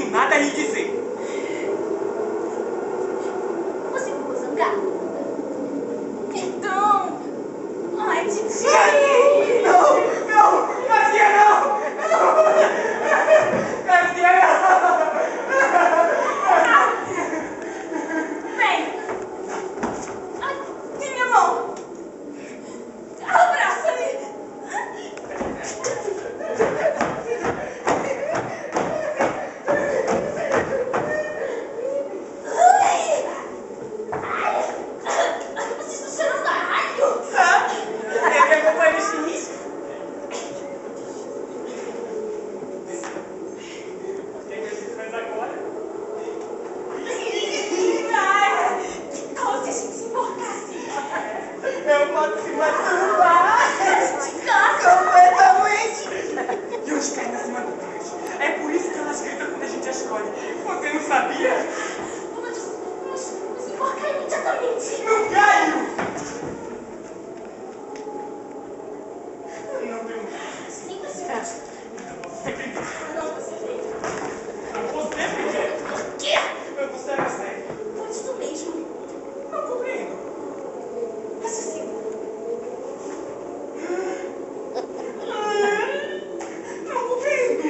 tenho nada a lhe dizer. Você ficou zangado? Perdão! Ai, Titi! Não! Garcia, não! Garcia, não! Vem! Ai, tem minha mão! Abraça-me! Você está cheirando a alho? É que acompanha esse início. O que você faz agora? Ai, que tal se a gente se enforcasse? Eu posso se masturbar Nossa! completamente. E os pés na cima do peixe. É por isso que elas gritam quando a gente as escolhe. Você não sabia? Vamos enforcar imediatamente! Não caio! Não tenho. Simplesmente. Você acredita? Não, você fez. Você acredita? O quê? Você era sério. Pode tu mesmo. Não compreendo. Faça assim. Não compreendo.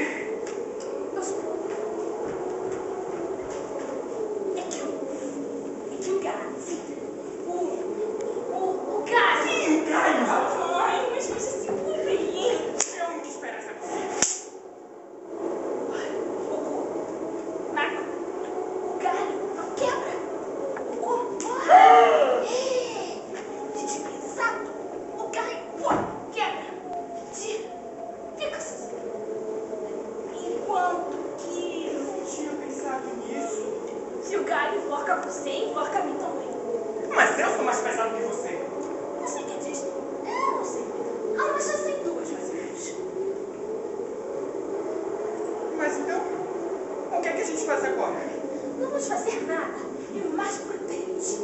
É que o gato. O gato. Sim, Caio. Ai, mas você se bem. Eu não espero essa coisa. Marco. O galho não quebra. O corpo. Exato. O galho quebra. Fica assim. Enquanto que Eu não tinha pensado nisso. se o galho enforca você, enforca a mim também. Mas eu sou mais pesado que você. Eu sei que diz. Eu não sei. Ah, mas já sei duas mais ou menos. Mas então, o que é que a gente faz agora? Não vamos fazer nada. É mais prudente.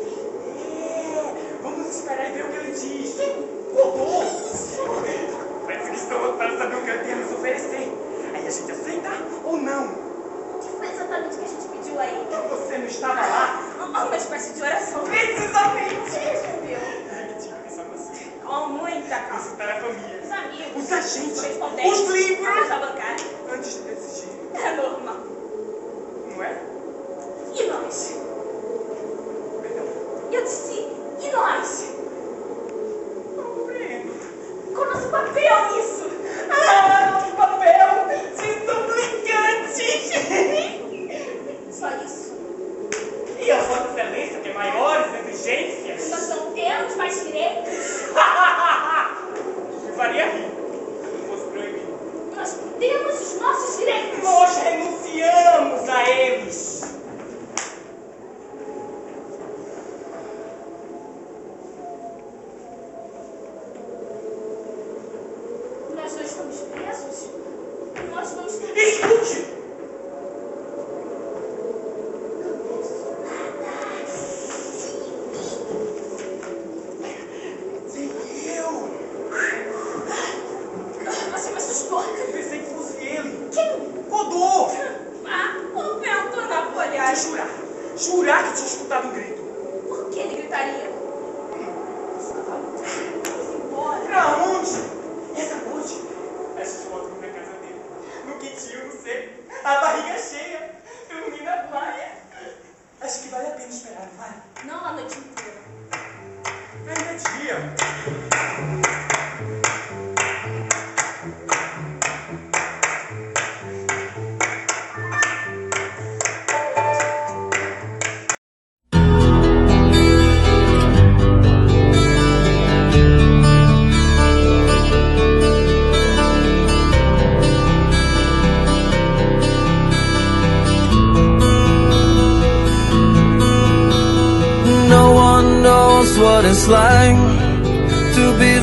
Vamos esperar e ver o que ele diz. Sim. Rodou! Parece que estou para saber o que ele tem a nos oferecer. Aí a gente aceita ou não? O que foi exatamente o que a gente pediu a ele? Você não estava lá? Uma espécie de oração. Precisamente! Você respondeu. Ai, que tinha que pensar você. Com muita calma. Visitar a família. Os amigos. Os agentes. Correspondentes. Os livros. Da bancária. Antes de decidir. É normal. Não é? E nós? Perdão. Eu disse, e nós? Não compreendo. Com o nosso papel nisso. Nosso papel de suplicantes! Só isso. E a Vossa Excelência tem maiores exigências? Nós não temos mais direitos. Me faria rir se não fosse proibido. Nós temos os nossos direitos. Nós renunciamos a eles. Nós não estamos presos. Nós não estamos... Escute! Eu Você me assustou. pensei que fosse ele. Quem? Rodou! Ah, o vento na Vou folhagem. jurar que tinha escutado um grito. Por que ele gritaria? Vamos embora. Pra onde? Essa noite, a gente volta pra casa dele. No quentinho, não sei. A barriga cheia. Dormindo na praia. Acho que vale a pena esperar, não vai? Não a noite inteira. Ainda é dia. No one knows what it's like to be